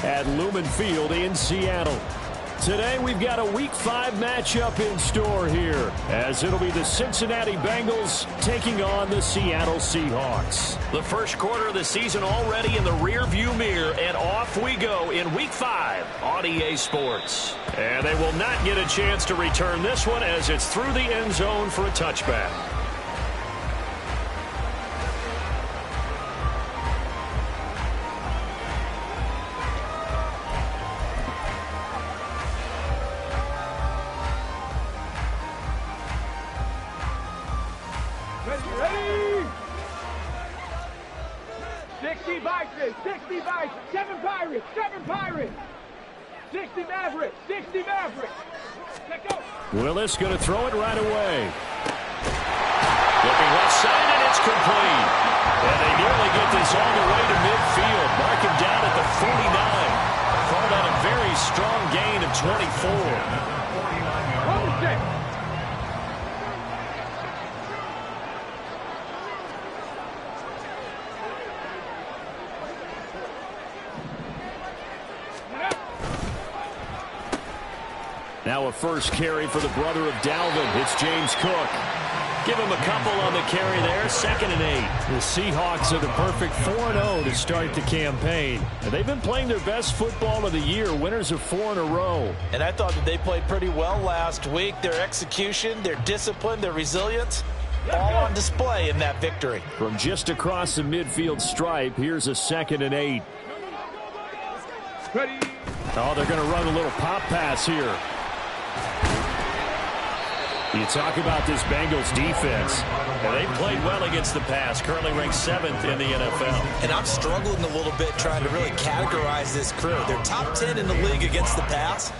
at Lumen Field in Seattle. Today we've got a Week 5 matchup in store here, as it'll be the Cincinnati Bengals taking on the Seattle Seahawks. The first quarter of the season already in the rear-view mirror, and off we go in Week 5 on EA Sports. And they will not get a chance to return this one as it's through the end zone for a touchback. Ready? 60 Vikings, 60 Vikings, 7 Pirates, 7 Pirates. 60 Mavericks, 60 Mavericks. Let's go. Willis going to throw it right away. Looking left side, and it's complete. And they nearly get this all the way to midfield. Mark him down at the 49. Called out a very strong gain of 24. Now a first carry for the brother of Dalvin. It's James Cook. Give him a couple on the carry there. 2nd and 8. The Seahawks are the perfect 4-0 to start the campaign. And they've been playing their best football of the year, winners of 4 in a row. And I thought that they played pretty well last week. Their execution, their discipline, their resilience, all on display in that victory. From just across the midfield stripe, here's a 2nd and 8. Ready? Oh, they're going to run a little pop pass here. You talk about this Bengals defense. And they played well against the pass, currently ranked 7th in the NFL. And I'm struggling a little bit trying to really categorize this crew. They're top 10 in the league against the pass,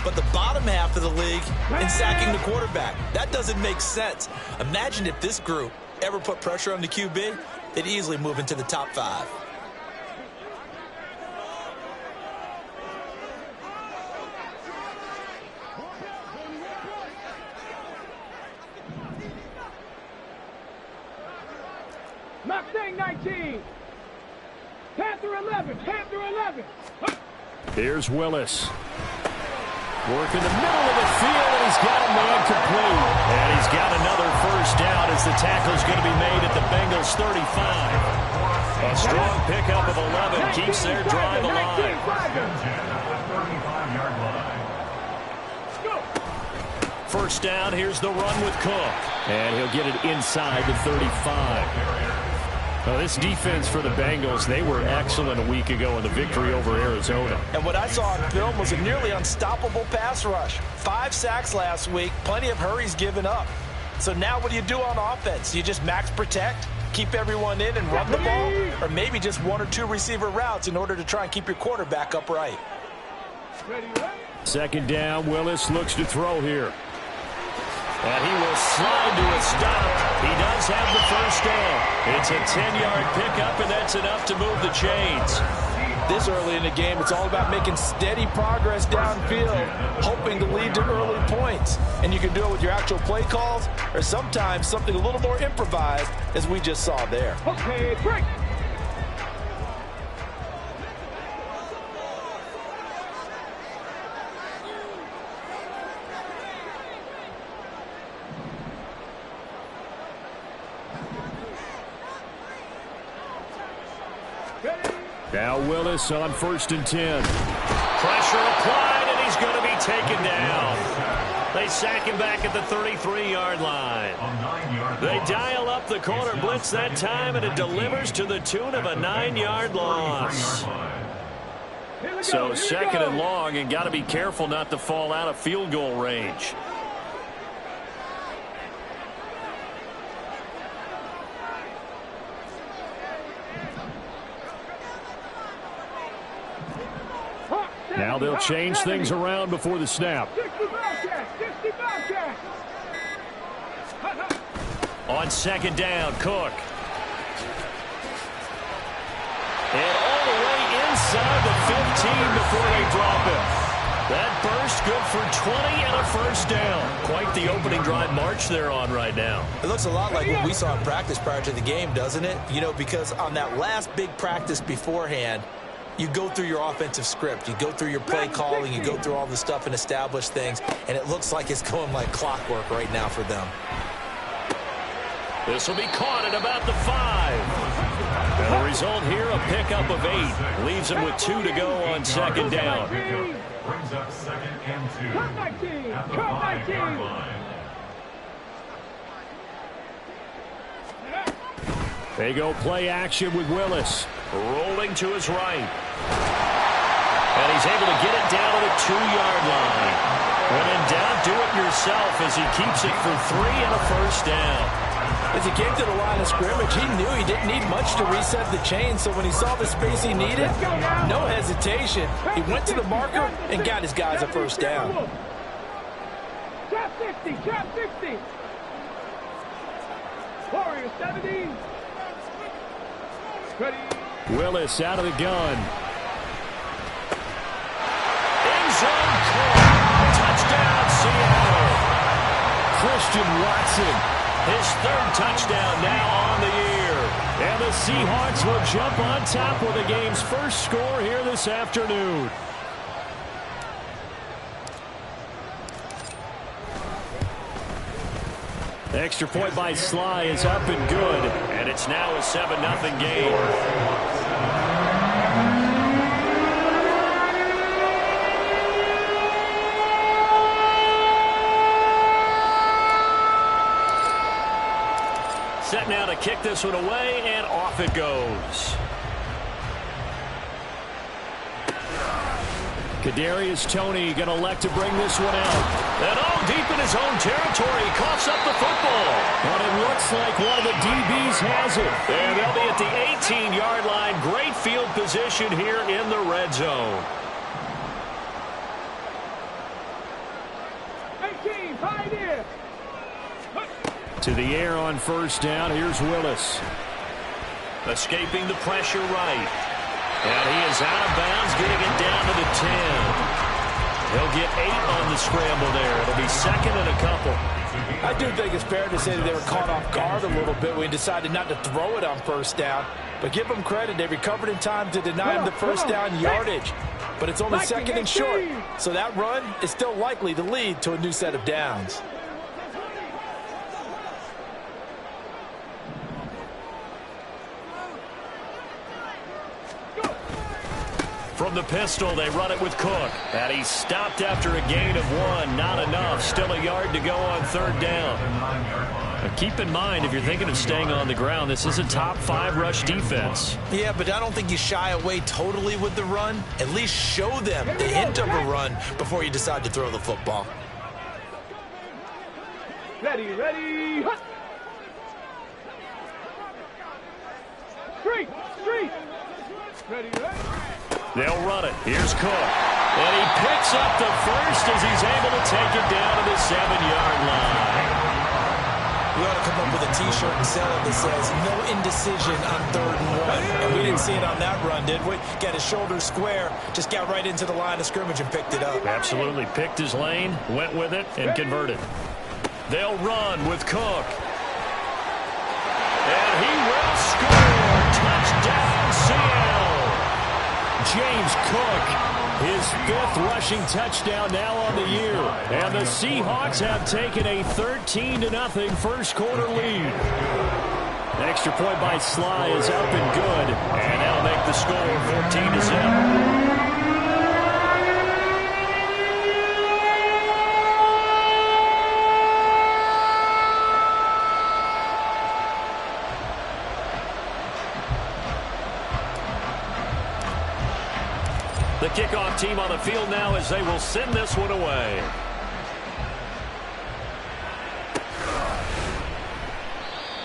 but the bottom half of the league in sacking the quarterback. That doesn't make sense. Imagine if this group ever put pressure on the QB, they'd easily move into the top 5. Mustang 19. Panther 11. Panther 11. Here's Willis. Working the middle of the field, and he's got a man complete. And he's got another first down as the tackle's going to be made at the Bengals 35. A strong pickup of 11 keeps their drive alive. First down, here's the run with Cook. And he'll get it inside the 35. Well, this defense for the Bengals, they were excellent a week ago in the victory over Arizona. And what I saw on film was a nearly unstoppable pass rush. 5 sacks last week, plenty of hurries given up. So now what do you do on offense? You just max protect, keep everyone in and run the ball, or maybe just 1 or 2 receiver routes in order to try and keep your quarterback upright. 2nd down, Willis looks to throw here. And he will slide to a stop. He does have the first down. It's a 10-yard pickup, and that's enough to move the chains. This early in the game, it's all about making steady progress downfield, hoping to lead to early points. And you can do it with your actual play calls, or sometimes something a little more improvised, as we just saw there. Okay, break. Now Willis on 1st and 10. Pressure applied, and he's going to be taken down. They sack him back at the 33-yard line. They dial up the corner blitz that time, and it delivers to the tune of a 9-yard loss. So 2nd and long, and got to be careful not to fall out of field goal range. Now they'll change things around before the snap. On 2nd down, Cook. And all the way inside the 15 before they drop it. That burst good for 20 and a first down. Quite the opening drive march they're on right now. It looks a lot like what we saw in practice prior to the game, doesn't it? You know, because on that last big practice beforehand, You go through your offensive script. You go through your play calling. You go through all the stuff and establish things, and it looks like it's going like clockwork right now for them. This will be caught at about the 5. And the result here, a pickup of 8. Leaves him with 2 to go on second down. Brings up second and 2. Come my team! Come my team! They go play action with Willis. Rolling to his right. And he's able to get it down to the 2-yard line. When in doubt, do it yourself as he keeps it for 3 and a first down. As he came to the line of scrimmage, he knew he didn't need much to reset the chain, so when he saw the space he needed, no hesitation. He went to the marker and got his guys a first down. Trap 60, trap 60. Warriors 70. Ready. Willis out of the gun. End zone caught. Touchdown, Seattle. Christian Watson. His 3rd touchdown now on the year. And the Seahawks will jump on top with the game's first score here this afternoon. The extra point by Sly is up and good. And it's now a 7-0 game. Set now to kick this one away, and off it goes. Kadarius Toney going to elect to bring this one out. And deep in his own territory, he coughs up the football. But it looks like one of the DBs has it. And they'll be at the 18-yard line. Great field position here in the red zone. 18, pioneer. To the air on first down. Here's Willis. Escaping the pressure right. And he is out of bounds, getting it down to the 10. He'll get 8 on the scramble there. It'll be 2nd and a couple. I do think it's fair to say that they were caught off guard a little bit when he decided not to throw it on first down. But give them credit. They recovered in time to deny him the first down yardage. But it's only 2nd and short. So that run is still likely to lead to a new set of downs. From the pistol, they run it with Cook. And he's stopped after a gain of 1. Not enough. Still a yard to go on 3rd down. Now keep in mind, if you're thinking of staying on the ground, this is a top 5 rush defense. Yeah, but I don't think you shy away totally with the run. At least show them the hint of a run before you decide to throw the football. Ready, ready. Hut. Street, street. Ready, ready. They'll run it. Here's Cook. And he picks up the first as he's able to take it down to the 7-yard line. We ought to come up with a T-shirt and sell it that says, no indecision on 3rd and 1. And we didn't see it on that run, did we? Got his shoulders square, just got right into the line of scrimmage and picked it up. Absolutely. Picked his lane, went with it, and converted. They'll run with Cook. And he will score. Touchdown, Seattle. James Cook, his 5th rushing touchdown now on the year. And the Seahawks have taken a 13-0 first quarter lead. Extra point by Sly is up and good. And that'll make the score 14-0. The kickoff team on the field now as they will send this one away.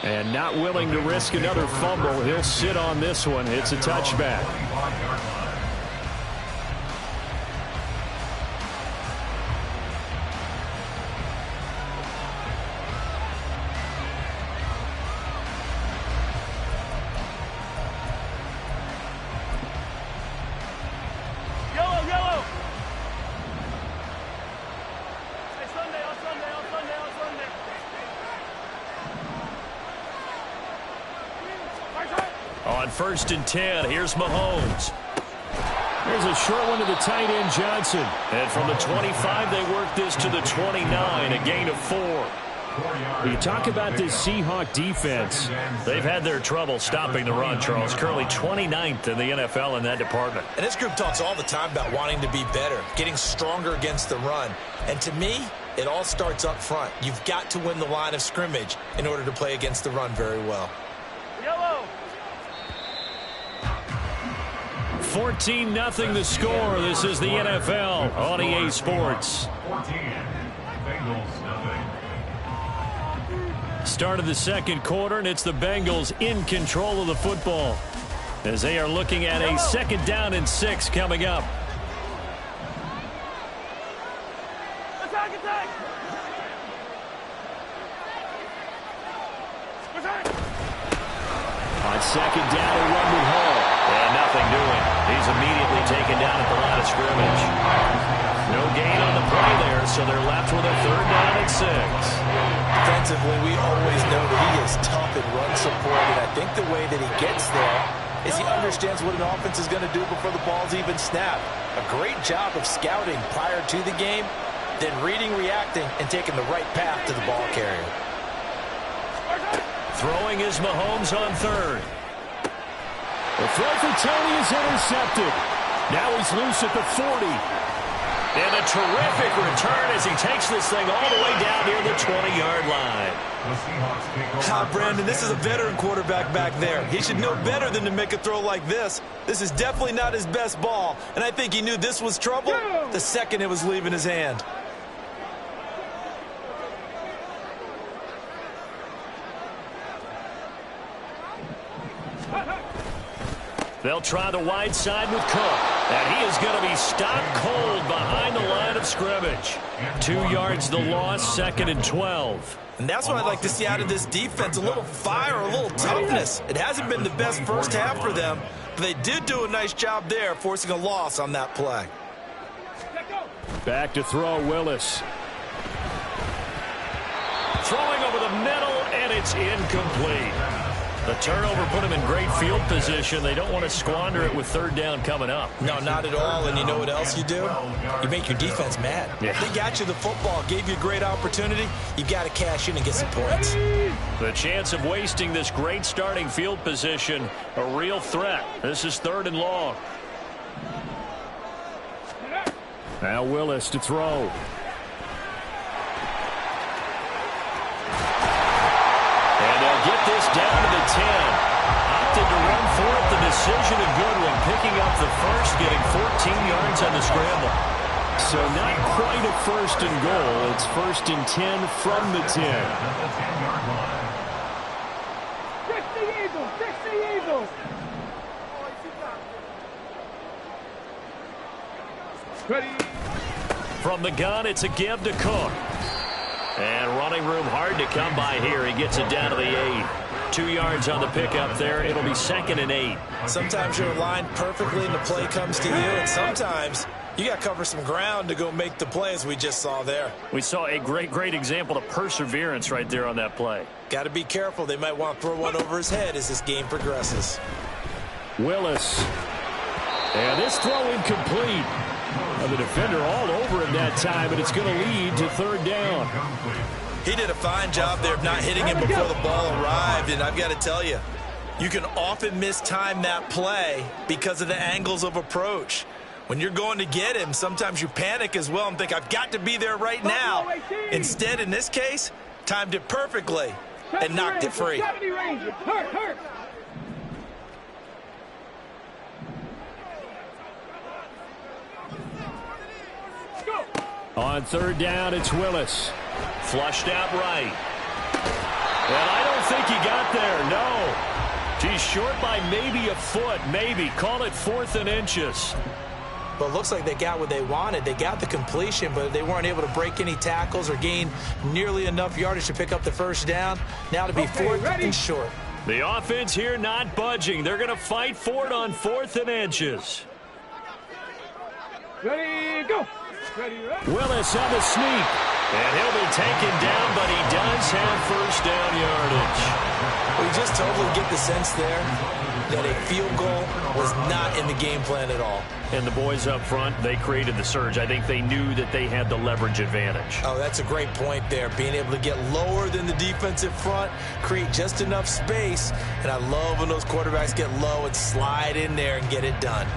And not willing to risk another fumble. He'll sit on this one. It's a touchback. On 1st and 10, here's Mahomes. Here's a short one to the tight end, Johnson. And from the 25, they work this to the 29, a gain of 4. You talk about this Seahawk defense. They've had their trouble stopping the run, Charles. Currently 29th in the NFL in that department. And this group talks all the time about wanting to be better, getting stronger against the run. And to me, it all starts up front. You've got to win the line of scrimmage in order to play against the run very well. Yellow. 14-0 the score. This is the NFL on EA Sports. Start of the second quarter, and it's the Bengals in control of the football as they are looking at a 2nd down and 6 coming up. Attack, attack. On 2nd down, a run with Hall. And nothing doing. He's immediately taken down at the line of scrimmage. No gain on the play there, so they're left with a 3rd down and 6. Defensively, we always know that he is tough in run support, and I think the way that he gets there is he understands what an offense is going to do before the ball's even snapped. A great job of scouting prior to the game, then reading, reacting, and taking the right path to the ball carrier. Throwing is Mahomes on 3rd. The throw for Tony is intercepted. Now he's loose at the 40. And a terrific return as he takes this thing all the way down near the 20-yard line. Brandon, this is a veteran quarterback back there. He should know better than to make a throw like this. This is definitely not his best ball, and I think he knew this was trouble the second it was leaving his hand. They'll try the wide side with Cook. And he is going to be stopped cold behind the line of scrimmage. 2 yards the loss, 2nd and 12. And that's what I'd like to see out of this defense, a little fire, a little toughness. It hasn't been the best first half for them, but they did do a nice job there, forcing a loss on that play. Back to throw, Willis. Throwing over the middle, and it's incomplete. The turnover put him in great field position. They don't want to squander it with 3rd down coming up. No, not at all. And you know what else you do? You make your defense mad. Yeah. They got you the football, gave you a great opportunity. You've got to cash in and get some points. The chance of wasting this great starting field position, a real threat. This is 3rd and long. Now Willis to throw. Get this down to the 10. Opted to run for it. The decision a good one. Picking up the first, getting 14 yards on the scramble. So not quite a 1st and goal. It's 1st and 10 from the 10. 60 Eagles, 60 Eagles. Ready. From the gun, it's a give to Cook. And running room hard to come by here. He gets it down to the 8. 2 yards on the pickup there. It'll be 2nd and 8. Sometimes you're aligned perfectly and the play comes to you, and sometimes you got to cover some ground to go make the play, as we just saw there. We saw a great example of perseverance right there on that play. Got to be careful. They might want to throw one over his head as this game progresses. Willis. And this throw incomplete. And the defender all over him that time, and it's going to lead to 3rd down. He did a fine job there of not hitting him before the ball arrived, and I've got to tell you, you can often mistime that play because of the angles of approach. When you're going to get him, sometimes you panic as well and think, I've got to be there right now. Instead, in this case, timed it perfectly and knocked it free. 70 Rangers. Hurt. On 3rd down, it's Willis. Flushed out right. And I don't think he got there, no. He's short by maybe a foot, maybe. Call it 4th and inches. But it looks like they got what they wanted. They got the completion, but they weren't able to break any tackles or gain nearly enough yardage to pick up the 1st down. Now to be 4th and short. The offense here not budging. They're going to fight for it on 4th and inches. Ready, go. Willis on the sneak. And he'll be taken down, but he does have first down yardage. We just totally get the sense there that a field goal was not in the game plan at all. And the boys up front, they created the surge. I think they knew that they had the leverage advantage. Oh, that's a great point there. Being able to get lower than the defensive front, create just enough space. And I love when those quarterbacks get low and slide in there and get it done.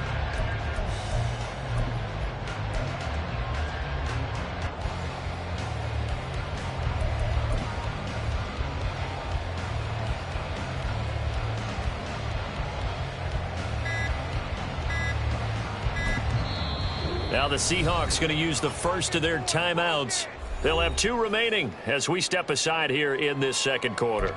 Now the Seahawks going to use the first of their timeouts. They'll have 2 remaining as we step aside here in this second quarter.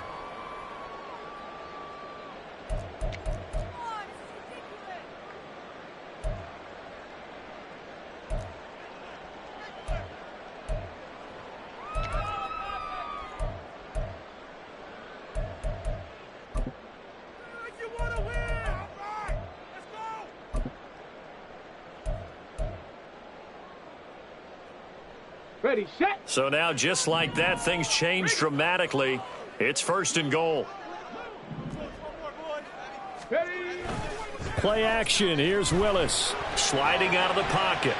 Ready, set. So now, just like that, things change dramatically. It's first and goal. Ready. Play action. Here's Willis. Sliding out of the pocket.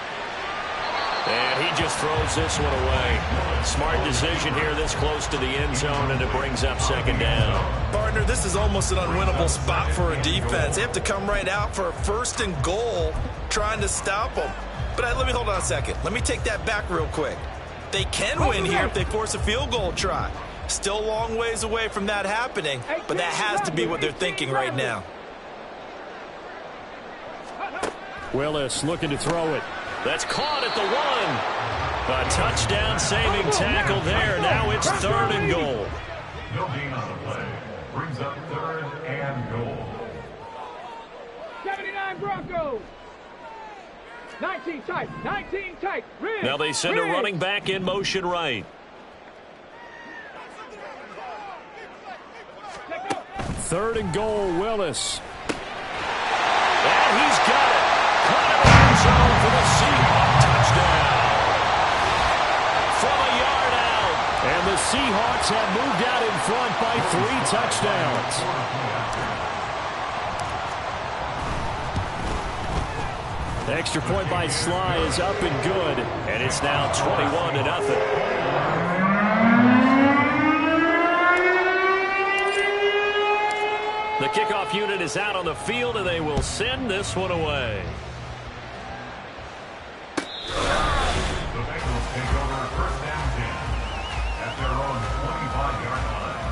And he just throws this one away. Smart decision here this close to the end zone, and it brings up second down. Partner, this is almost an unwinnable spot for a defense. They have to come right out for a first and goal trying to stop them. But let me hold on a second. Let me take that back real quick. They can win here if they force a field goal try. Still a long ways away from that happening, but that has to be what they're thinking right now. Willis looking to throw it. That's caught at the 1. A touchdown saving tackle there. Now it's third and goal. No gain on the play. Brings up third and goal. 79 Broncos. 19 tight. 19 tight. Red. Now they send a running back in motion right. Third and goal, Willis. And he's got it. Caught in the end zone for the Seahawks touchdown. From a yard out. And the Seahawks have moved out in front by 3 touchdowns. The extra point by Sly is up and good. And it's now 21-0. The kickoff unit is out on the field, and they will send this one away. The Bengals take over first down 10 at their own 25-yard line.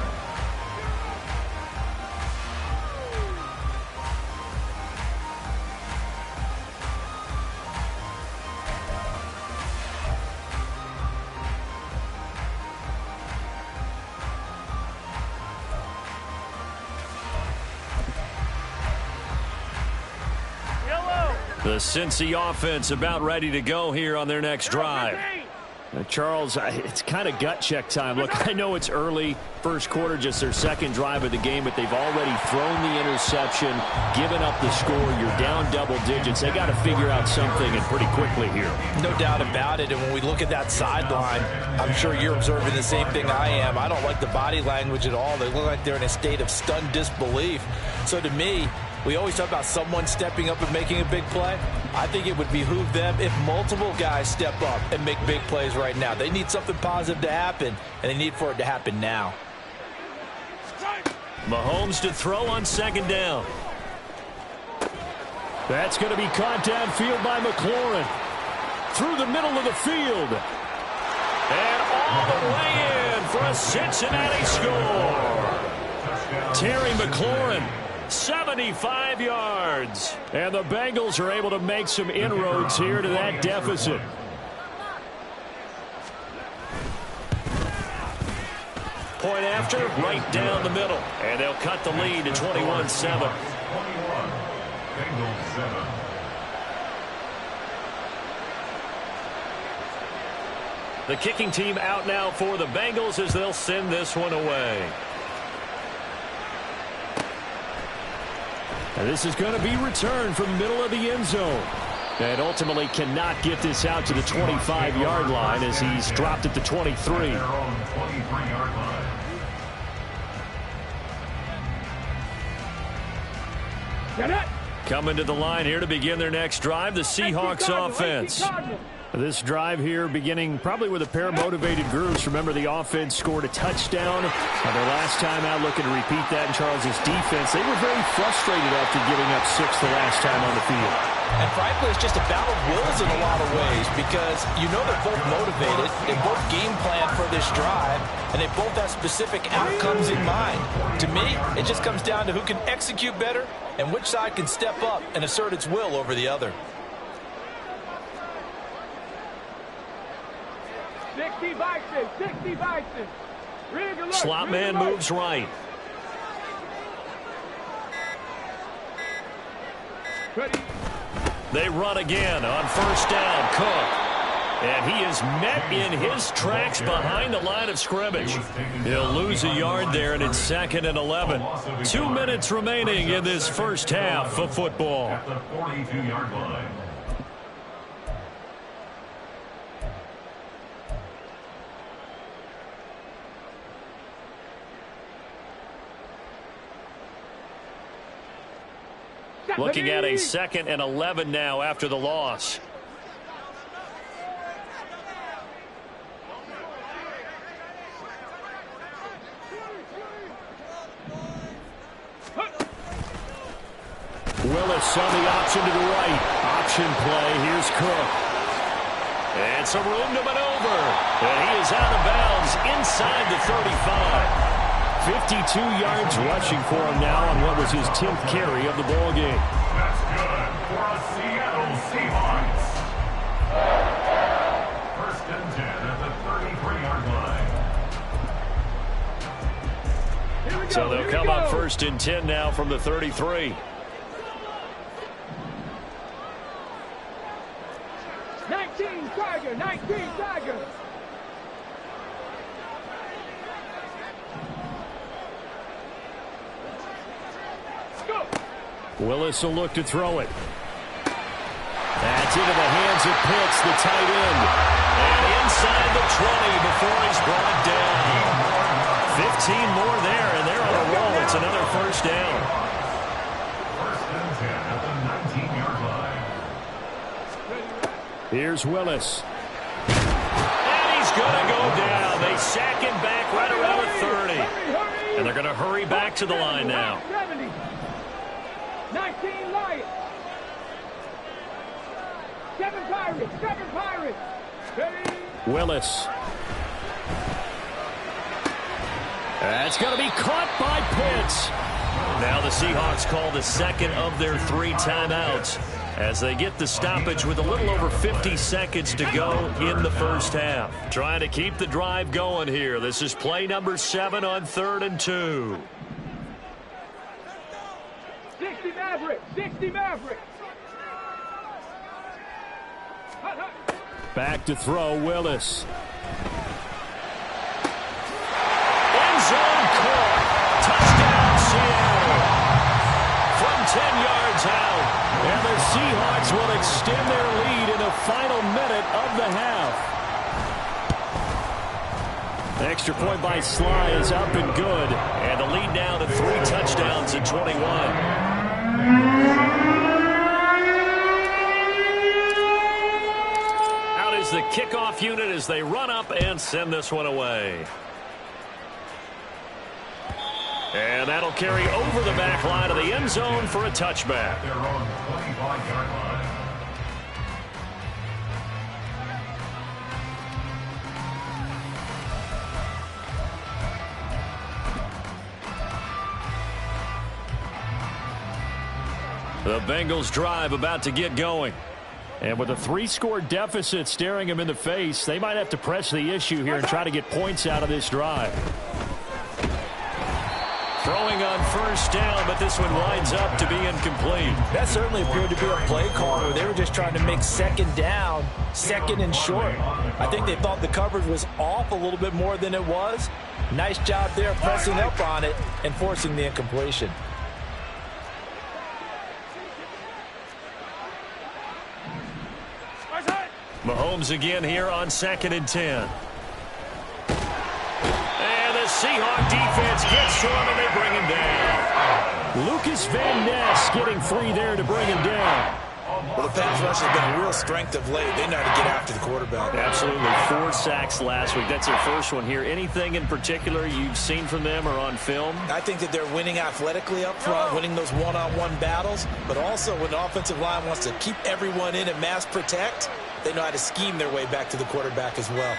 The Cincy offense about ready to go here on their next drive. Charles, it's kind of gut check time. Look, I know it's early, first quarter, just their second drive of the game, but they've already thrown the interception, given up the score. You're down double digits. They got to figure out something, and pretty quickly here. No doubt about it. And when we look at that sideline, I'm sure you're observing the same thing I am. I don't like the body language at all. They look like they're in a state of stunned disbelief. So to me, we always talk about someone stepping up and making a big play. I think it would behoove them if multiple guys step up and make big plays right now. They need something positive to happen, and they need for it to happen now. Mahomes to throw on second down. That's going to be caught downfield by McLaurin. Through the middle of the field. And all the way in for a Cincinnati score. Terry McLaurin. 75 yards. And the Bengals are able to make some inroads here to that deficit. Point after, right down the middle. And they'll cut the lead to 21-7. 21, Bengals 7. The kicking team out now for the Bengals as they'll send this one away. And this is going to be returned from the middle of the end zone. And ultimately cannot get this out to the 25-yard line as he's dropped at the 23. Their own 23-yard line. Get it. Coming to the line here to begin their next drive, the Seahawks offense. This drive here beginning probably with a pair of motivated groups. Remember, the offense scored a touchdown their last time out, looking to repeat that in Charles' defense. They were very frustrated after giving up 6 the last time on the field. And frankly, it's just a battle of wills in a lot of ways because you know they're both motivated, they both game plan for this drive, and they both have specific outcomes in mind. To me, it just comes down to who can execute better and which side can step up and assert its will over the other. 60 Bison, 60 Bison. Rig alert, Slot rig man alert. moves right. Ready. They run again on first down. Cook. And he is met in his tracks behind the line of scrimmage. He'll lose a yard there, and it's 2nd and 11. 2 minutes remaining in this first half of football. At the 42-yard line. Looking at a 2nd and 11 now after the loss. Willis on the option to the right. Option play. Here's Cook. And some room to maneuver. And he is out of bounds inside the 35. 52 yards rushing for him now on what was his 10th carry of the ball game. That's good for a Seattle Seahawks. 1st and 10 at the 33-yard line. So they'll come up 1st and 10 now from the 33. 19 Tiger, 19 Tiger. Willis will look to throw it. That's into the hands of Pitts, the tight end. And inside the 20 before he's brought down. 15 more there, and they're on a roll. It's another first down. 1st and 10 at the 19-yard line. Here's Willis. And he's going to go down. They sack him back right around the 30. And they're going to hurry back to the line now. 70. 19 Lions. 7 Pirates, 7 Pirates. Ready. Willis. That's going to be caught by Pitts. Now the Seahawks call the 2nd of their 3 timeouts as they get the stoppage with a little over 50 seconds to go in the first half. Trying to keep the drive going here. This is play number 7 on 3rd and 2. 60 Mavericks, 60 Mavericks. Hut, hut. Back to throw, Willis. End zone caught. Touchdown, Seattle. From 10 yards out. And the Seahawks will extend their lead in the final minute of the half. The extra point by Sly is up and good. And the lead now to 3 touchdowns at 21. Out is the kickoff unit as they run up and send this one away. And that'll carry over the back line of the end zone for a touchback. Their own 25-yard line. The Bengals drive about to get going. And with a 3-score deficit staring them in the face, they might have to press the issue here and try to get points out of this drive. Throwing on first down, but this one winds up to be incomplete. That certainly appeared to be a play call where they were just trying to make 2nd down, 2nd and short. I think they thought the coverage was off a little bit more than it was. Nice job there pressing up on it and forcing the incompletion. Mahomes again here on 2nd and 10. And the Seahawk defense gets to him, and they bring him down. Lucas Van Ness getting free there to bring him down. Well, the pass rush has been a real strength of late. They know how to get after the quarterback. Absolutely. 4 sacks last week. That's their first one here. Anything in particular you've seen from them or on film? I think that they're winning athletically up front, winning those one-on-one battles, but also when the offensive line wants to keep everyone in and mass protect, they know how to scheme their way back to the quarterback as well.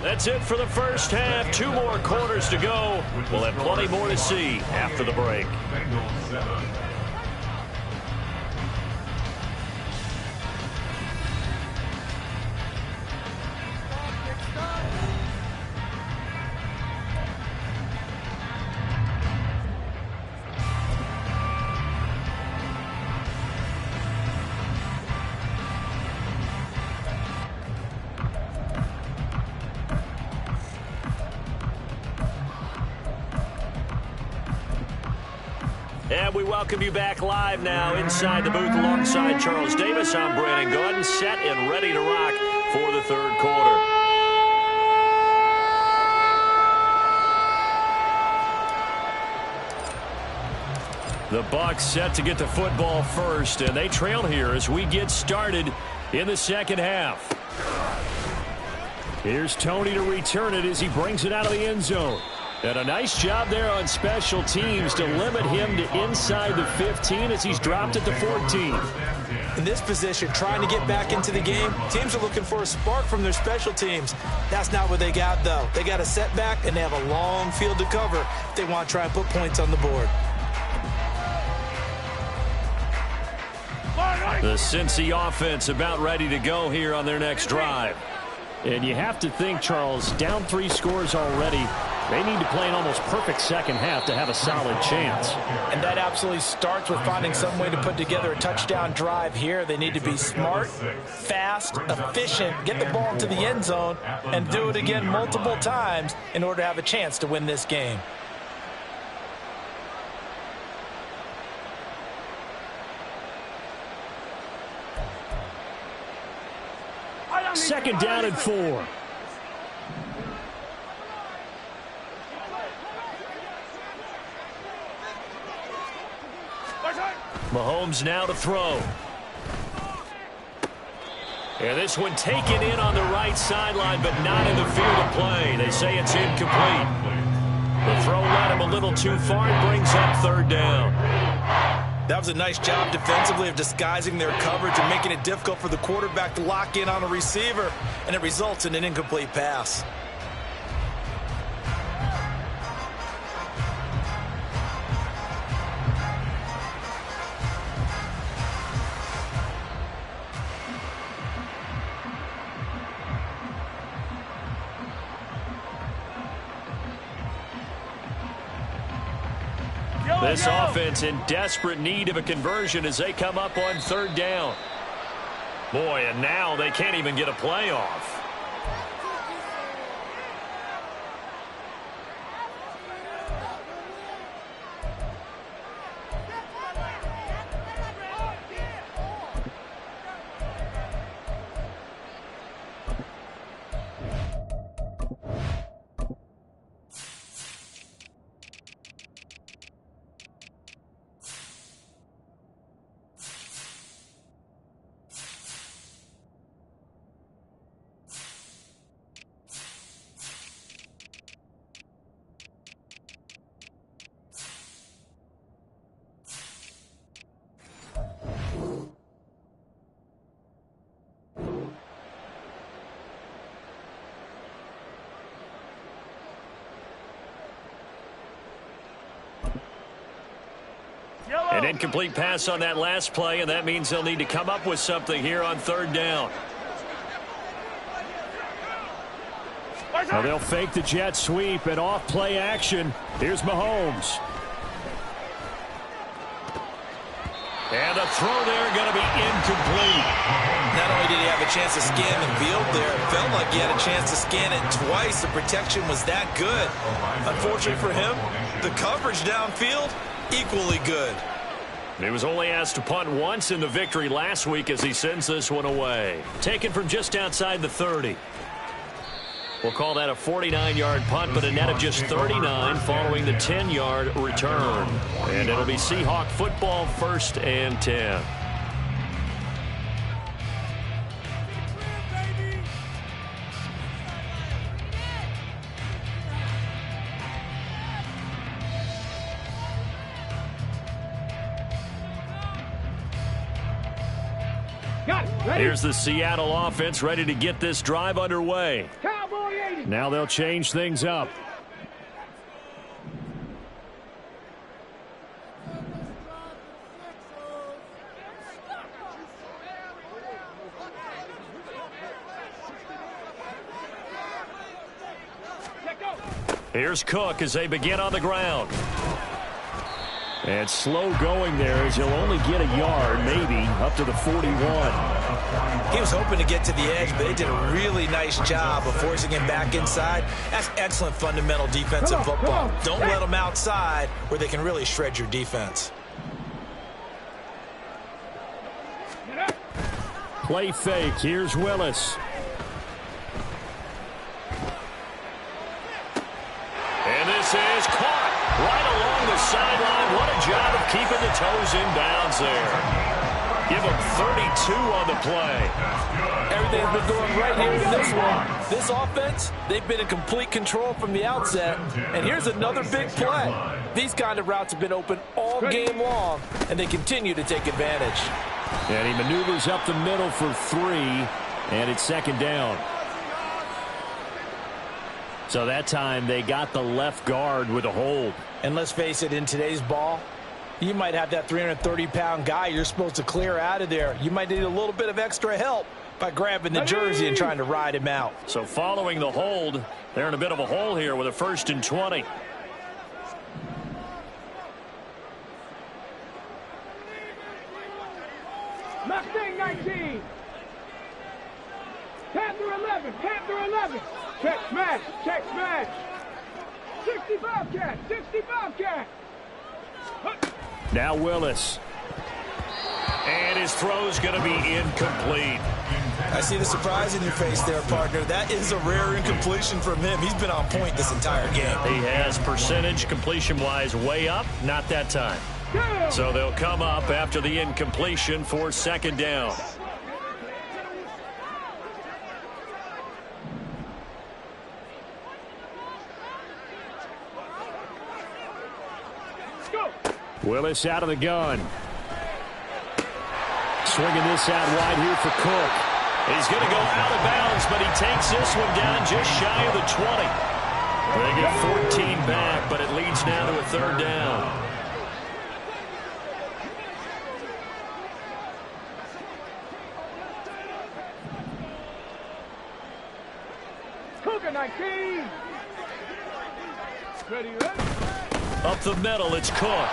That's it for the first half. 2 more quarters to go. We'll have plenty more to see after the break. Bengals 7. And we welcome you back live now inside the booth alongside Charles Davis. I'm Brandon Gordon, set and ready to rock for the third quarter. The Bucs set to get the football first, and they trail here as we get started in the second half. Here's Tony to return it as he brings it out of the end zone. And a nice job there on special teams to limit him to inside the 15 as he's dropped at the 14. In this position, trying to get back into the game, teams are looking for a spark from their special teams. That's not what they got, though. They got a setback, and they have a long field to cover if they want to try and put points on the board. The Cincy offense about ready to go here on their next drive. And you have to think, Charles, down 3 scores already. They need to play an almost perfect second half to have a solid chance. And that absolutely starts with finding some way to put together a touchdown drive here. They need to be smart, fast, efficient, get the ball into the end zone, and do it again multiple times in order to have a chance to win this game. Second down and 4. Mahomes now to throw. And this one taken in on the right sideline, but not in the field of play. They say it's incomplete. The throw led him a little too far and brings up 3rd down. That was a nice job defensively of disguising their coverage and making it difficult for the quarterback to lock in on a receiver, and it results in an incomplete pass. This offense in desperate need of a conversion as they come up on 3rd down. Boy, and now they can't even get a play off. An incomplete pass on that last play, and that means they'll need to come up with something here on 3rd down. Well, they'll fake the jet sweep and off play action. Here's Mahomes. And the throw there going to be incomplete. Not only did he have a chance to scan the field there, it felt like he had a chance to scan it twice. The protection was that good. Unfortunately for him, the coverage downfield, equally good. He was only asked to punt once in the victory last week as he sends this one away. Taken from just outside the 30. We'll call that a 49-yard punt, but a net of just 39 following the 10-yard return. And it'll be Seahawk football, 1st and 10. Here's the Seattle offense ready to get this drive underway. Now they'll change things up. Here's Cook as they begin on the ground. And slow going there as he'll only get a yard, maybe, up to the 41. He was hoping to get to the edge, but they did a really nice job of forcing him back inside. That's excellent fundamental defensive football. Don't let them outside where they can really shred your defense. Play fake. Here's Willis. And this is caught right along the sideline. What a job of keeping the toes in bounds there. Give him 32 on the play. Everything's been going right here in this one. This offense, they've been in complete control from the outset. And here's another big play. These kind of routes have been open all game long, and they continue to take advantage. And he maneuvers up the middle for 3, and it's 2nd down. So that time they got the left guard with a hold. And let's face it, in today's ball, you might have that 330-pound guy you're supposed to clear out of there. You might need a little bit of extra help by grabbing the jersey and trying to ride him out. So following the hold, they're in a bit of a hole here with a 1st and 20. Mustang 19. Panther 11. Panther 11. Check smash. Check smash. 65 cat. 65 cat. Now Willis. And his throw's going to be incomplete. I see the surprise in your face there, partner. That is a rare incompletion from him. He's been on point this entire game. He has percentage completion-wise way up, not that time. So they'll come up after the incompletion for 2nd down. Willis out of the gun. Swinging this out wide here for Cook. He's going to go out of bounds, but he takes this one down just shy of the 20. They get 14 back, but it leads now to a 3rd down. Cougar 19. Ready, ready. Up the middle, it's Cook.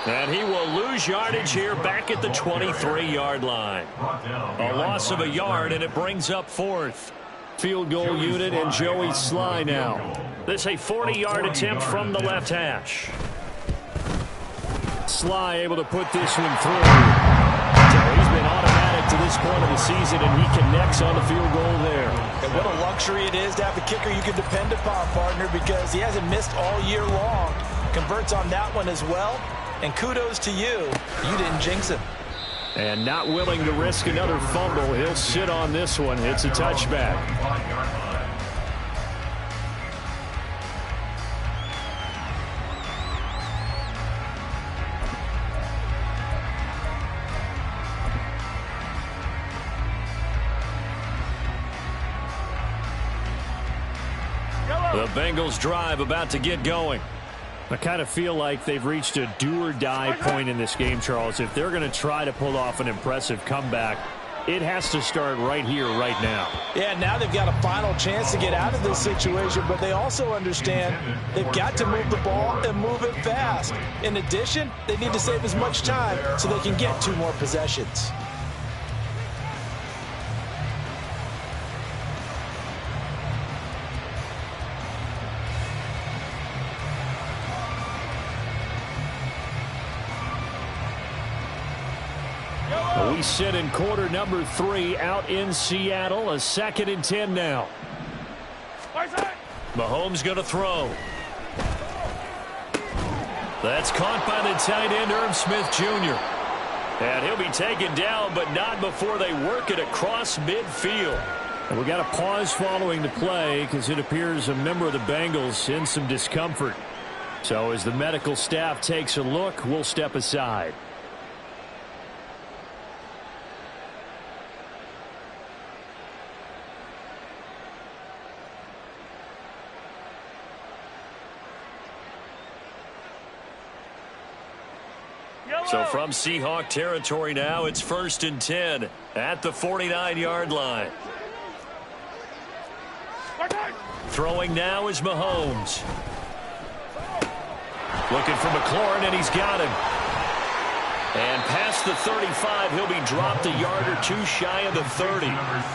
And he will lose yardage here back at the 23-yard line. A loss of a yard, and it brings up 4th. Field goal unit and Joey Sly now. This a 40-yard attempt from the left hash. Sly able to put this one through. So he's been automatic to this point of the season, and he connects on the field goal there. And what a luxury it is to have a kicker you can depend upon, partner, because he hasn't missed all year long. Converts on that one as well. And kudos to you. You didn't jinx him. And not willing to risk another fumble. He'll sit on this one. It's a touchback. The Bengals drive about to get going. I kind of feel like they've reached a do-or-die point in this game, Charles. If they're going to try to pull off an impressive comeback, it has to start right here, right now. Yeah, now they've got a final chance to get out of this situation, but they also understand they've got to move the ball and move it fast. In addition, they need to save as much time so they can get 2 more possessions. We sit in quarter number 3 out in Seattle. A 2nd and 10 now. Mahomes going to throw. That's caught by the tight end, Irv Smith Jr. And he'll be taken down, but not before they work it across midfield. And we got a pause following the play because it appears a member of the Bengals in some discomfort. So as the medical staff takes a look, we'll step aside. So from Seahawk territory now, it's 1st and 10 at the 49-yard line. Throwing now is Mahomes. Looking for McLaurin, and he's got him. And past the 35, he'll be dropped a yard or two shy of the 30.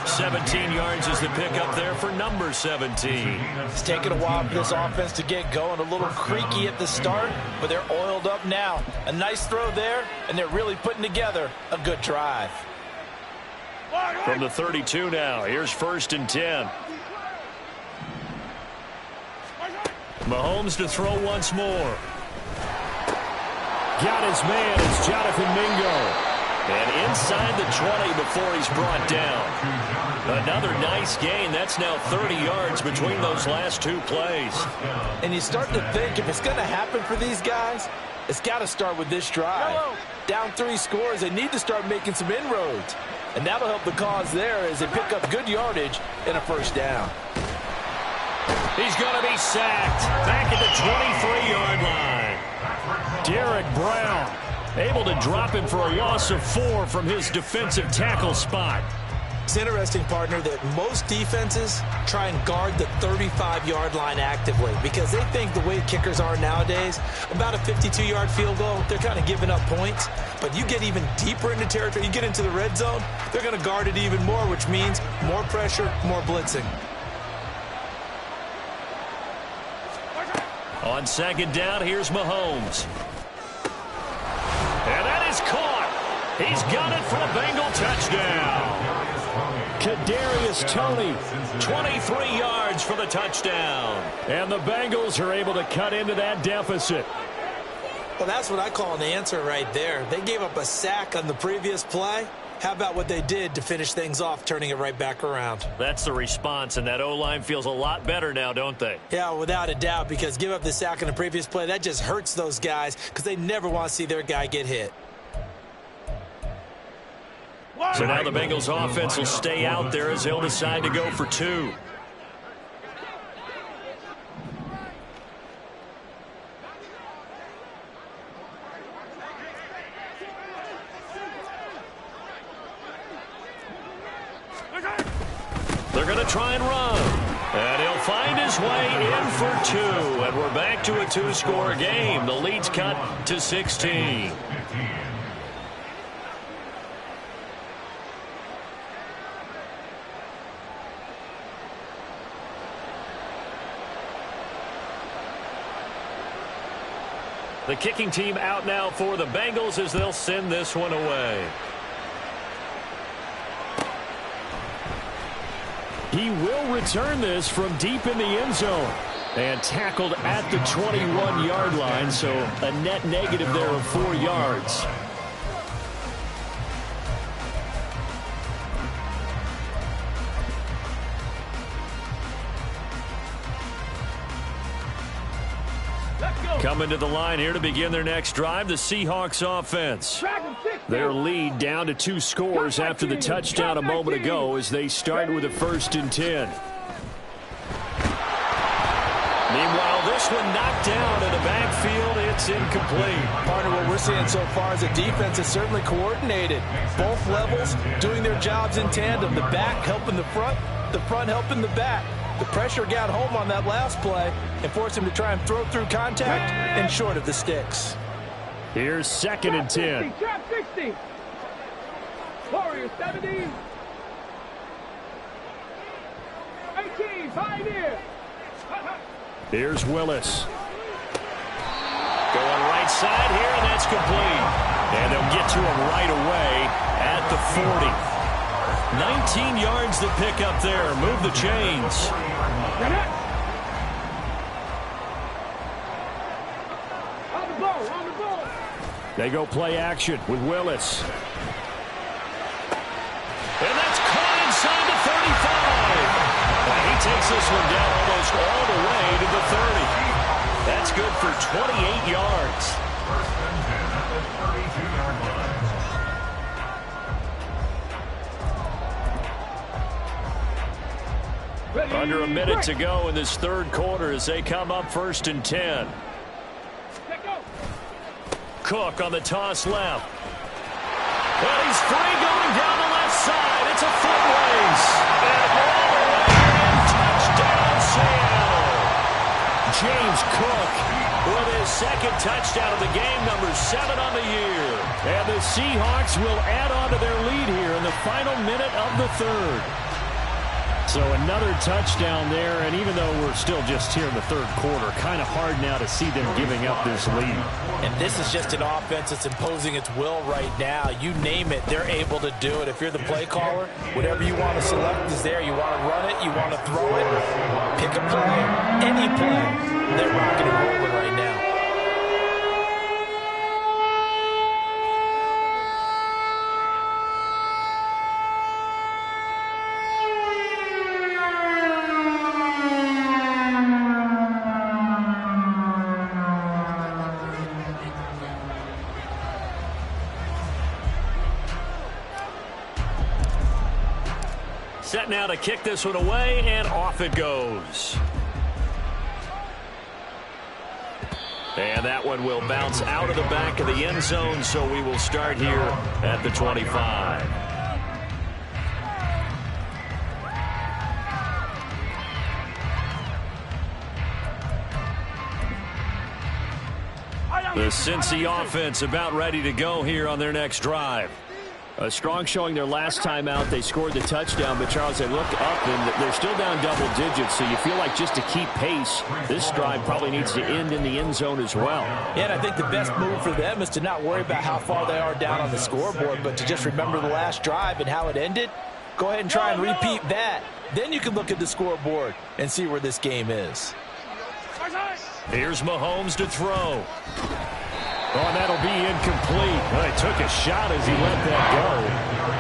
17 yards is the pickup there for number 17. It's taken a while for this offense to get going. A little creaky at the start, but they're oiled up now. A nice throw there, and they're really putting together a good drive. From the 32 now, here's 1st and 10. Mahomes to throw once more. Got his man. It's Jonathan Mingo. And inside the 20 before he's brought down. Another nice gain. That's now 30 yards between those last 2 plays. And you start to think if it's going to happen for these guys, it's got to start with this drive. Down 3 scores, they need to start making some inroads. And that'll help the cause there as they pick up good yardage and a 1st down. He's going to be sacked. Back at the 23-yard line. Derek Brown able to drop him for a loss of 4 from his defensive tackle spot. It's interesting, partner, that most defenses try and guard the 35-yard line actively because they think the way kickers are nowadays, about a 52-yard field goal, they're kind of giving up points. But you get even deeper into territory, you get into the red zone, they're going to guard it even more, which means more pressure, more blitzing. On 2nd down, here's Mahomes. And that is caught. He's got it for a Bengal touchdown. Kadarius Toney, 23 yards for the touchdown. And the Bengals are able to cut into that deficit. Well, that's what I call an answer right there. They gave up a sack on the previous play. How about what they did to finish things off, turning it right back around? That's the response, and that O-line feels a lot better now, don't they? Yeah, without a doubt, because give up the sack on the previous play, that just hurts those guys because they never want to see their guy get hit. So now the Bengals offense will stay out there as they'll decide to go for 2. They're going to try and run. And he'll find his way in for 2. And we're back to a 2-score game. The lead's cut to 16. The kicking team out now for the Bengals as they'll send this one away. He will return this from deep in the end zone. And tackled at the 21-yard line, so a net negative there of 4 yards. Coming to the line here to begin their next drive, the Seahawks offense. Their lead down to 2 scores after the touchdown a moment ago as they start with a 1st and 10. Meanwhile, this one knocked down in the backfield. It's incomplete. Partner, what we're seeing so far is the defense is certainly coordinated. Both levels doing their jobs in tandem. The back helping the front helping the back. The pressure got home on that last play and forced him to try and throw through contact and short of the sticks. Here's 2nd and 10. 60. Warriors 70. 18, Pioneer. Here's Willis. Going right side here, and that's complete. And they'll get to him right away the 40. 19 yards to pick up there. Move the chains. They go play action with Willis. And that's caught inside the 35. And he takes this one down almost all the way to the 30. That's good for 28 yards. First and 10 at the 32-yard line. Under a minute to go in this third quarter as they come up 1st and 10. Cook on the toss left. And he's free going down the left side. It's a foot race. And all the way in, touchdown Seattle. James Cook with his second touchdown of the game, number 7 on the year. And the Seahawks will add on to their lead here in the final minute of the third. So another touchdown there, and even though we're still just here in the third quarter, kind of hard now to see them giving up this lead. And this is just an offense that's imposing its will right now. You name it, they're able to do it. If you're the play caller, whatever you want to select is there. You want to run it, you want to throw it, pick a play, any play. They're rocking and rolling right now. Set now to kick this one away, and off it goes. And that one will bounce out of the back of the end zone, so we will start here at the 25. The Cincy offense about ready to go here on their next drive. A strong showing their last time out. They scored the touchdown, but Charles, they look up and they're still down double digits, so you feel like just to keep pace, this drive probably needs to end in the end zone as well. Yeah, and I think the best move for them is to not worry about how far they are down on the scoreboard, but to just remember the last drive and how it ended. Go ahead and try and repeat that. Then you can look at the scoreboard and see where this game is. Here's Mahomes to throw. Oh, and that'll be incomplete. Well, he took a shot as he let that go.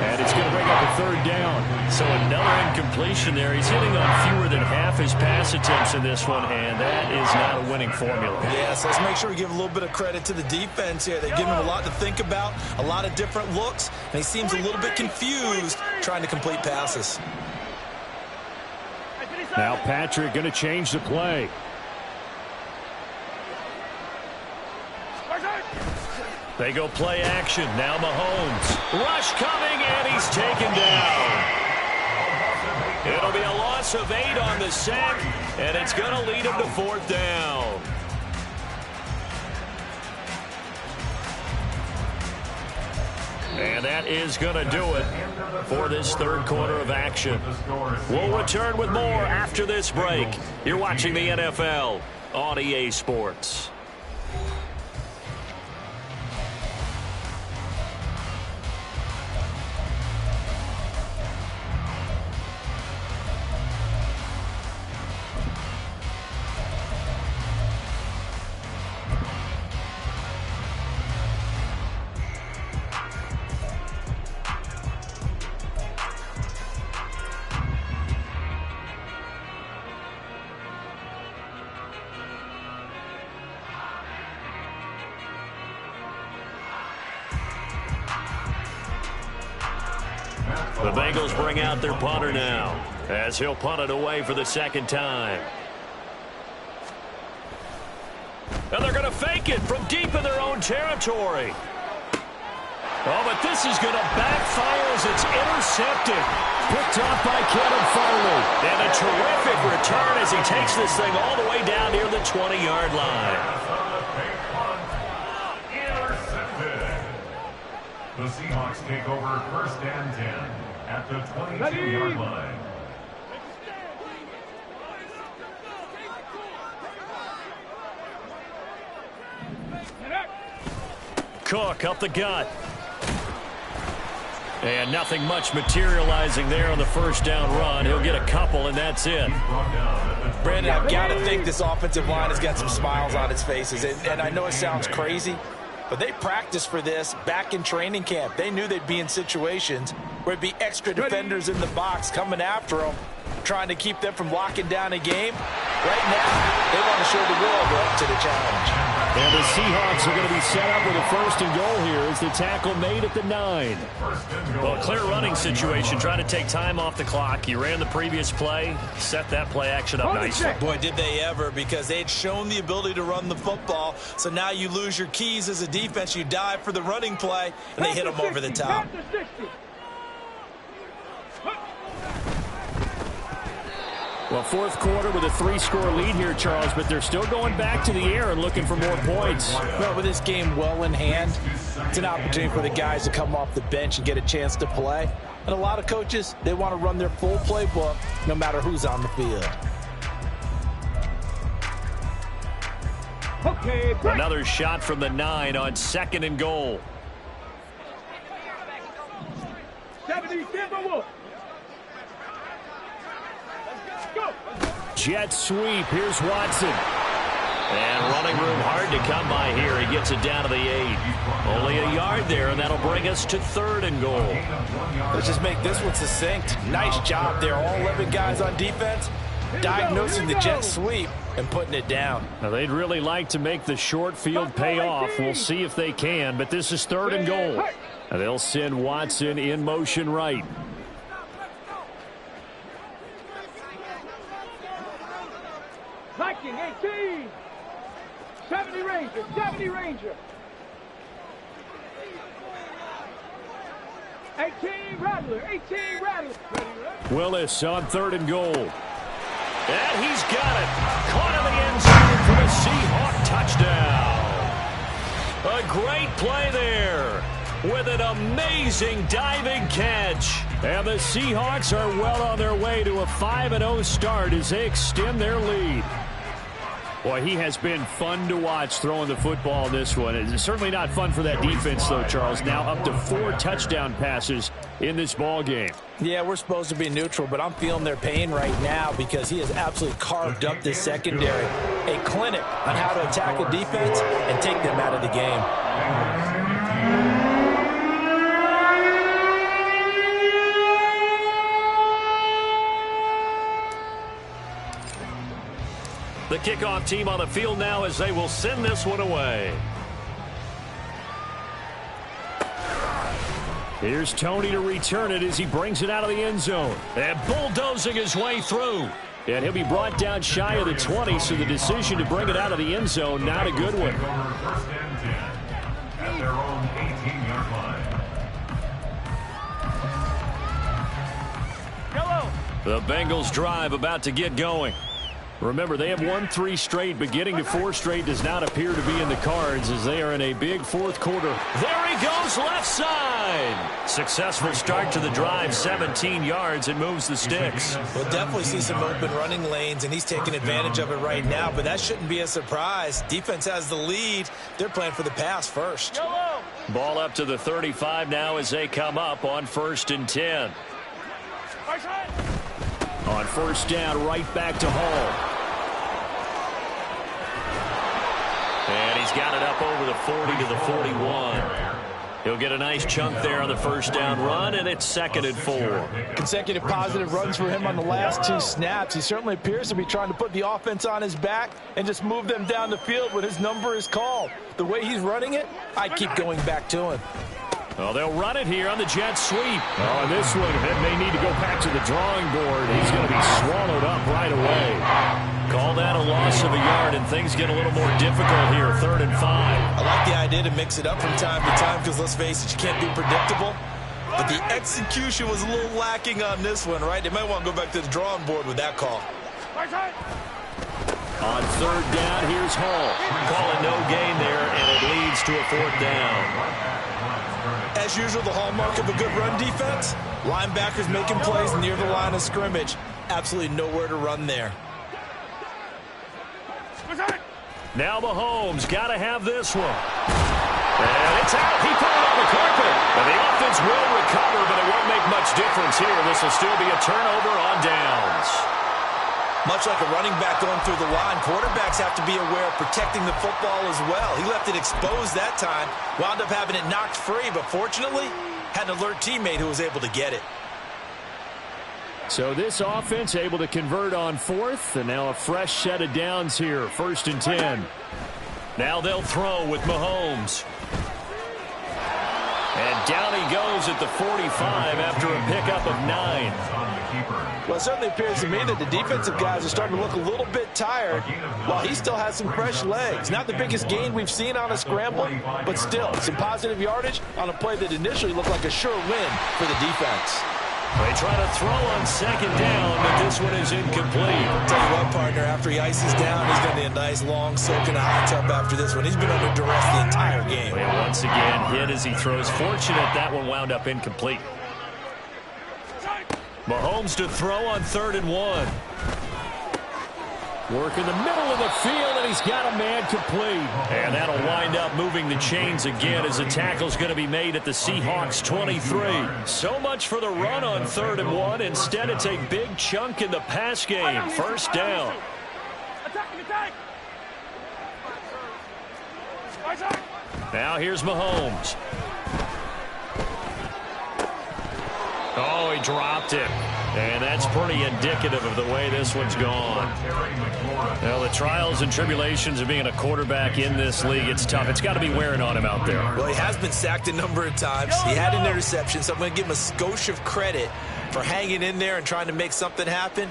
And it's going to bring up a third down. So another incompletion there. He's hitting on fewer than half his pass attempts in this one, and that is not a winning formula. Yes, let's make sure we give a little bit of credit to the defense here. They've given him a lot to think about, a lot of different looks, and he seems a little bit confused trying to complete passes. Now Patrick going to change the play. They go play action. Now Mahomes. Rush coming, and he's taken down. It'll be a loss of 8 on the sack, and it's going to lead him to 4th down. And that is going to do it for this third quarter of action. We'll return with more after this break. You're watching the NFL on EA Sports. The Bengals bring out their punter now as he'll punt it away for the second time. And they're going to fake it from deep in their own territory. Oh, but this is going to backfire as it's intercepted. Picked off by Kevin Farley. And a terrific return as he takes this thing all the way down near the 20-yard line. The Seahawks take over 1st and 10 at the 22-yard line. Cook up the gut. And nothing much materializing there on the first down run. He'll get a couple, and that's it. Brandon, I've got to think this offensive line has got some smiles on its faces. And I know it sounds crazy, but they practiced for this back in training camp. They knew they'd be in situations where it'd be extra defenders in the box coming after them, trying to keep them from locking down a game. Right now, they want to show the world they're up to the challenge. And the Seahawks are going to be set up with a first and goal here as the tackle made at the 9. Well, a clear running situation, trying to take time off the clock. He ran the previous play, set that play action up nicely. Boy, did they ever, because they had shown the ability to run the football. So now you lose your keys as a defense. You dive for the running play, and they hit them over the top. Well, fourth quarter with a 3-score lead here, Charles, but they're still going back to the air and looking for more points. Well, with this game well in hand, it's an opportunity for the guys to come off the bench and get a chance to play. And a lot of coaches, they want to run their full playbook no matter who's on the field. Okay, break. Another shot from the 9 on 2nd and goal. 70 Timberwolves. Go. Jet sweep. Here's Watson. And running room hard to come by here. He gets it down to the 8. Only a yard there, and that'll bring us to 3rd and goal. Let's just make this one succinct. Nice job there. All 11 guys on defense diagnosing the jet sweep and putting it down. Now, they'd really like to make the short field pay off. We'll see if they can, but this is 3rd and goal. And they'll send Watson in motion right. Viking 18. 70 Ranger. 70 Ranger. 18 Rattler. 18 Rattler. Willis on 3rd and goal. And he's got it. Caught in the end zone for the Seahawk touchdown. A great play there with an amazing diving catch. And the Seahawks are well on their way to a 5-0 start as they extend their lead. Boy, he has been fun to watch throwing the football in this one. It's certainly not fun for that defense, though, Charles. Now up to 4 touchdown passes in this ball game. Yeah, we're supposed to be neutral, but I'm feeling their pain right now because he has absolutely carved up this secondary. A clinic on how to attack a defense and take them out of the game. The kickoff team on the field now as they will send this one away. Here's Tony to return it as he brings it out of the end zone. And bulldozing his way through. And he'll be brought down shy of the 20, so the decision to bring it out of the end zone, not a good one. First and 10 at their own 18-yard line. The Bengals drive about to get going. Remember, they have won 3 straight, but getting to 4 straight does not appear to be in the cards as they are in a big fourth quarter. There he goes, left side. Successful start to the drive, 17 yards, and moves the sticks. We'll definitely see some open running lanes, and he's taking advantage of it right now, but that shouldn't be a surprise. Defense has the lead. They're playing for the pass first. Ball up to the 35 now as they come up on 1st and 10. On first down, right back to Hall. And he's got it up over the 40 to the 41. He'll get a nice chunk there on the first down run, and it's 2nd and 4. Consecutive positive runs for him on the last 2 snaps. He certainly appears to be trying to put the offense on his back and just move them down the field when his number is called. The way he's running it, I keep going back to him. Well, they'll run it here on the jet sweep. Oh, and this one, it may need to go back to the drawing board. He's going to be swallowed up right away. Call that a loss of a yard, and things get a little more difficult here, 3rd and 5. I like the idea to mix it up from time to time because, let's face it, you can't be predictable. But the execution was a little lacking on this one, right? They might want to go back to the drawing board with that call. On 3rd down, here's Hall. Calling no gain there, and it leads to a 4th down. As usual, the hallmark of a good run defense, linebackers making plays near the line of scrimmage. Absolutely nowhere to run there. Now Mahomes got to have this one. And it's out. He put it on the carpet. And the offense will recover, but it won't make much difference here. This will still be a turnover on downs. Much like a running back going through the line, quarterbacks have to be aware of protecting the football as well. He left it exposed that time, wound up having it knocked free, but fortunately, had an alert teammate who was able to get it. So this offense able to convert on fourth, and now a fresh set of downs here, 1st and 10. Now they'll throw with Mahomes. And down he goes at the 45 after a pickup of 9. Well, it certainly appears to me that the defensive guys are starting to look a little bit tired while he still has some fresh legs. Not the biggest gain we've seen on a scramble, but still some positive yardage on a play that initially looked like a sure win for the defense. They try to throw on 2nd down, but this one is incomplete. Tell you what, partner, after he ices down, he's going to need a nice long soak in a hot tub after this one. He's been under duress the entire game. And once again, hit as he throws. Fortunate that one wound up incomplete. Mahomes to throw on 3rd and 1. Work in the middle of the field, and he's got a man complete. And that'll wind up moving the chains again as the tackle's going to be made at the Seahawks 23. So much for the run on 3rd and 1. Instead, it's a big chunk in the pass game. 1st down. Now here's Mahomes. Oh, he dropped it. And that's pretty indicative of the way this one's gone. Well, the trials and tribulations of being a quarterback in this league, it's tough. It's got to be wearing on him out there. Well, he has been sacked a number of times. He had an interception, so I'm going to give him a skosh of credit for hanging in there and trying to make something happen,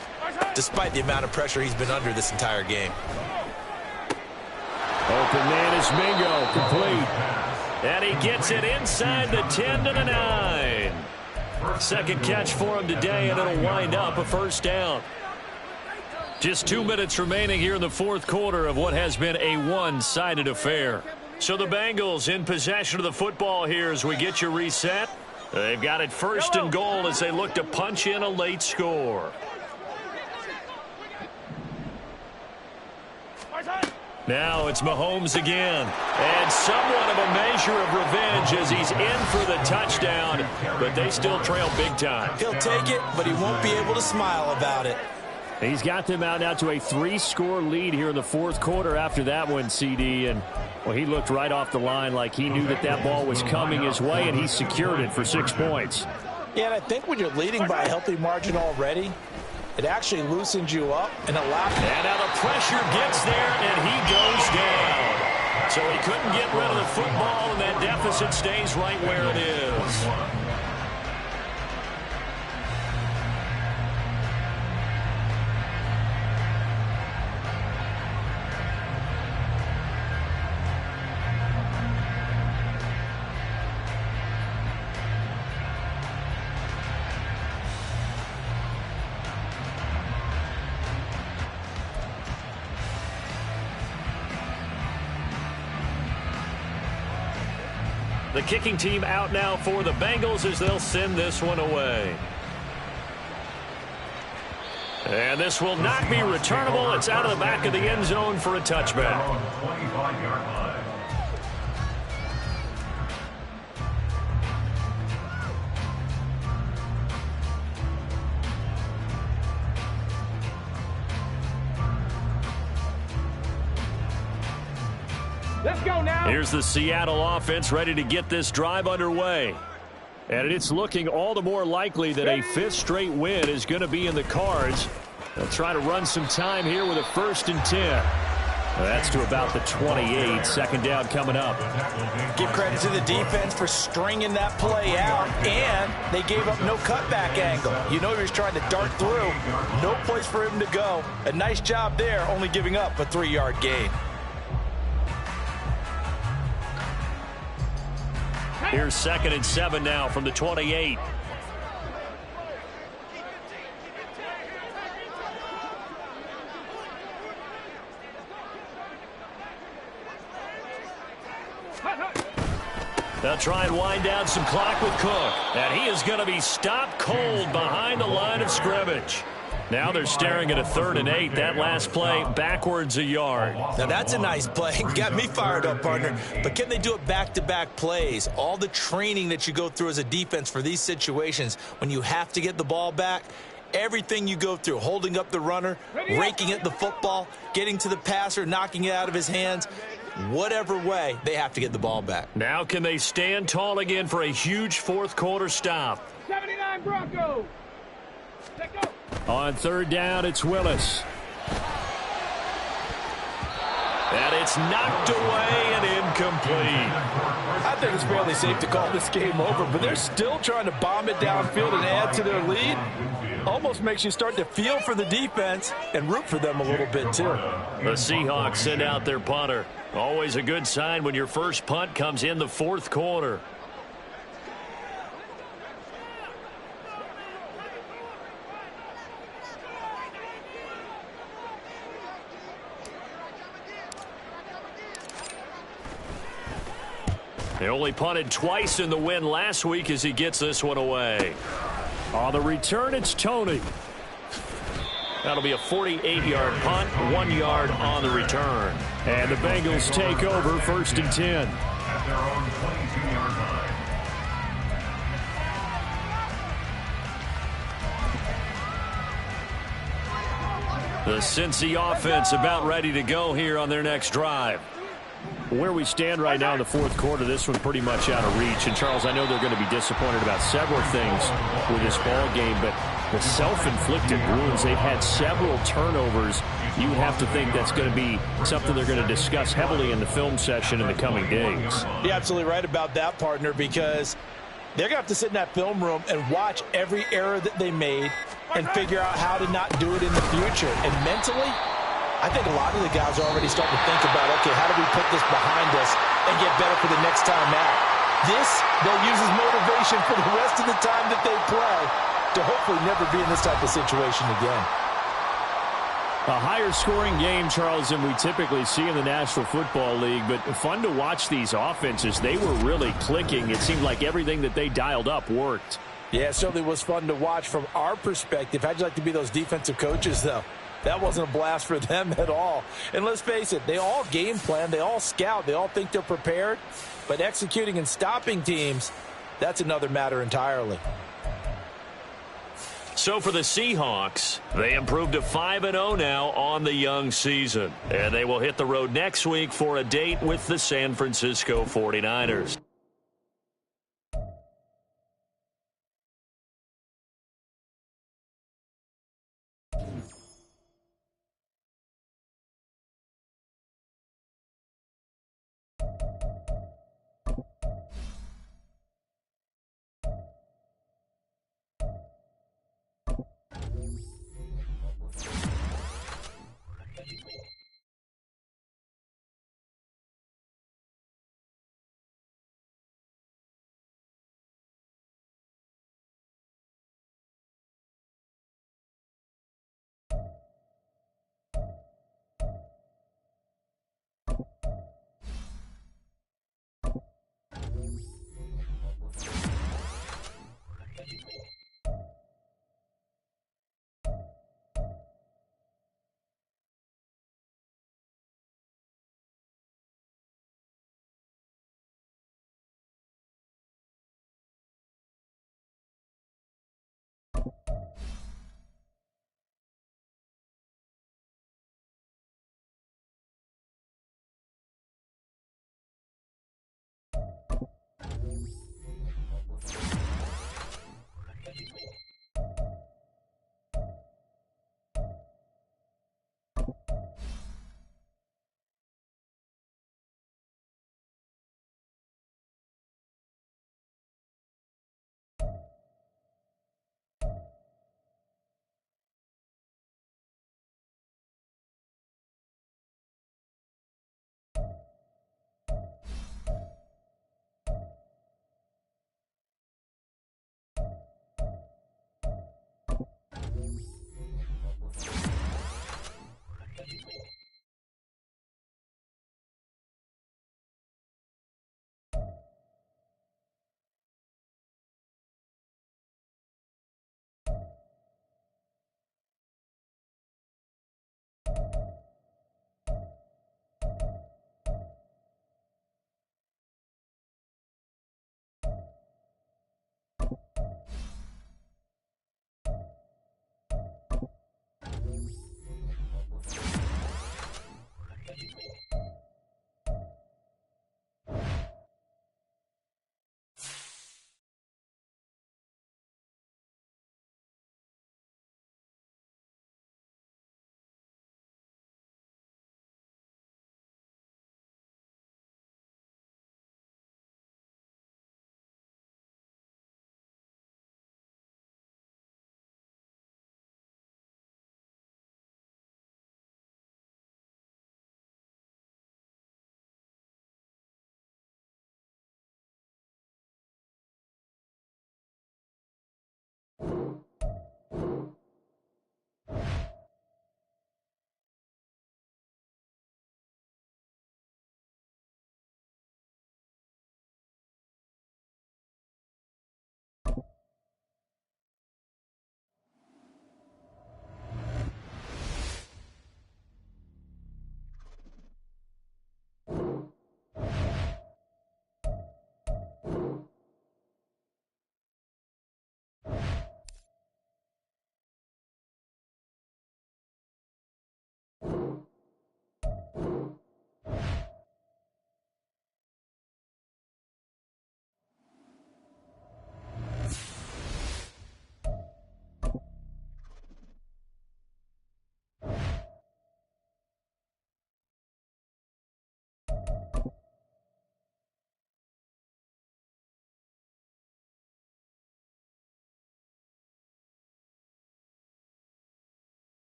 despite the amount of pressure he's been under this entire game. Open man is Mingo, complete. And he gets it inside the 10 to the 9. 2nd catch for him today, and it'll wind up a 1st down. Just 2 minutes remaining here in the 4th quarter of what has been a one-sided affair. So the Bengals in possession of the football here as we get you reset. They've got it 1st and goal as they look to punch in a late score. Now it's Mahomes again. And somewhat of a measure of revenge as he's in for the touchdown, but they still trail big time. He'll take it, but he won't be able to smile about it. He's got them out now to a 3-score lead here in the 4th quarter after that one, CD. And, well, he looked right off the line like he knew that that ball was coming his way, and he secured it for 6 points. Yeah, and I think when you're leading by a healthy margin already, it actually loosens you up and allows. And now the pressure gets there, and he goes down. So he couldn't get rid of the football, and that deficit stays right where it is. The kicking team out now for the Bengals as they'll send this one away. And this will not be returnable. It's out of the back of the end zone for a touchback. Let's go now. Here's the Seattle offense ready to get this drive underway. And it's looking all the more likely that a 5th straight win is going to be in the cards. They'll try to run some time here with a 1st and 10. That's to about the 28. 2nd down coming up. Give credit to the defense for stringing that play out, and they gave up no cutback angle. You know he was trying to dart through. No place for him to go. A nice job there, only giving up a 3-yard gain. Here's 2nd and 7 now from the 28. They'll try and wind down some clock with Cook. And he is going to be stopped cold behind the line of scrimmage. Now they're staring at a 3rd and 8. That last play backwards a yard. Now that's a nice play. Got me fired up, partner. But can they do it back-to-back plays? All the training that you go through as a defense for these situations, when you have to get the ball back, everything you go through, holding up the runner, raking at the football, getting to the passer, knocking it out of his hands, whatever way, they have to get the ball back. Now can they stand tall again for a huge 4th quarter stop? 79 Broncos. Let go. On 3rd down, it's Willis. And it's knocked away and incomplete. I think it's fairly safe to call this game over, but they're still trying to bomb it downfield and add to their lead. Almost makes you start to feel for the defense and root for them a little bit, too. The Seahawks send out their punter. Always a good sign when your first punt comes in the 4th quarter. They only punted twice in the win last week as he gets this one away. On the return, it's Tony. That'll be a 48-yard punt, 1 yard on the return. And the Bengals take over 1st and 10. At their own 22-yard line. The Cincy offense about ready to go here on their next drive. Where we stand right now in the 4th quarter, this one's pretty much out of reach. And, Charles, I know they're going to be disappointed about several things with this ball game, but the self-inflicted wounds, they've had several turnovers. You would have to think that's going to be something they're going to discuss heavily in the film session in the coming days. You're absolutely right about that, partner, because they're going to have to sit in that film room and watch every error that they made and figure out how to not do it in the future. And mentally, I think a lot of the guys are already starting to think about, okay, how do we put this behind us and get better for the next time out? This, they'll use as motivation for the rest of the time that they play to hopefully never be in this type of situation again. A higher scoring game, Charles, than we typically see in the National Football League, but fun to watch these offenses. They were really clicking. It seemed like everything that they dialed up worked. Yeah, it certainly was fun to watch from our perspective. How'd you like to be those defensive coaches, though? That wasn't a blast for them at all. And let's face it, they all game plan, they all scout, they all think they're prepared. But executing and stopping teams, that's another matter entirely. So for the Seahawks, they improved to 5-0 now on the young season. And they will hit the road next week for a date with the San Francisco 49ers.